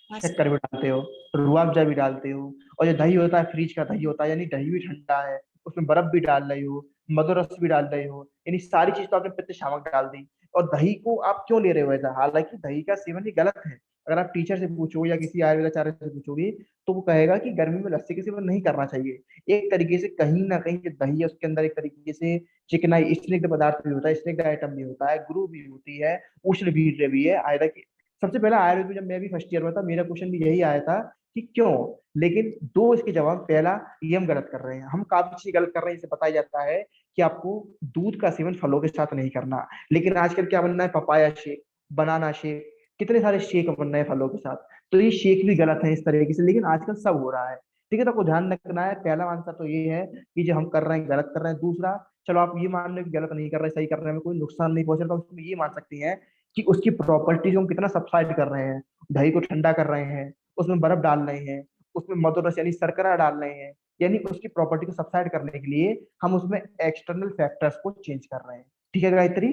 हाँ सर। शक्कर भी डालते हो, रूह अफ़ज़ा भी डालते हो, और जो दही होता है फ्रिज का दही होता है, यानी दही भी ठंडा है, उसमें बर्फ भी डाल रही हो, मधुर रस भी डाल रहे हो, यानी सारी चीज तो आपने पित्त शामक डाल दी। और दही को आप क्यों ले रहे हो ऐसा? हालांकि दही का सेवन ही गलत है। अगर आप टीचर से पूछो या किसी आयुर्वेदाचार्य से पूछोगे तो वो कहेगा कि गर्मी में लस्सी का सेवन नहीं करना चाहिए। एक तरीके से कहीं ना कहीं जो दही है उसके अंदर एक तरीके से चिकनाई स्निग्ध पदार्थ भी होता है, स्निग्ध आइटम भी होता है, गुरु भी होती है, उष्ण वीर्य भी है। हालांकि सबसे पहला आयुर्वेद में जब मैं भी फर्स्ट ईयर में था, मेरा क्वेश्चन भी यही आया था कि क्यों, लेकिन दो इसके जवाब। पहला, ये हम गलत कर रहे हैं, हम काफी चीज गलत कर रहे हैं। इसे बताया जाता है कि आपको दूध का सेवन फलों के साथ नहीं करना, लेकिन आजकल क्या बनना है, पपाया शेक, बनाना शेक, कितने सारे शेक बन रहे हैं फलों के साथ। तो ये शेक भी गलत है इस तरीके से, लेकिन आजकल सब हो रहा है। ठीक है, तो आपको ध्यान रखना है। पहला आंसर तो ये है कि जो हम कर रहे हैं गलत कर रहे हैं। दूसरा, चलो आप ये मान लो कि गलत नहीं कर रहे, सही कर रहे हैं, कोई नुकसान नहीं पहुंच रहा, तो उसमें ये मान सकती हैं कि उसकी प्रॉपर्टीज हम कितना सब्साइड कर रहे हैं। दही को ठंडा कर रहे हैं, उसमें बर्फ डाल रहे हैं, उसमें मधुर रस यानी शर्करा डाल रहे हैं, यानी उसकी प्रॉपर्टी को सब्साइड करने के लिए हम उसमें एक्सटर्नल फैक्टर्स को चेंज कर रहे हैं। ठीक है गायत्री?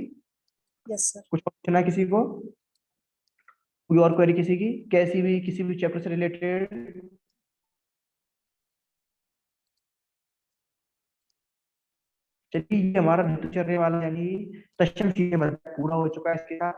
Yes sir. कुछ पूछना है किसी को? कोई और क्वेरी किसी की, कैसी भी, किसी भी चैप्टर से रिलेटेड? चलिए, ये हमारा ऋतुचर्या वाला यानी तक्षण पूरा हो चुका है। इसके साथ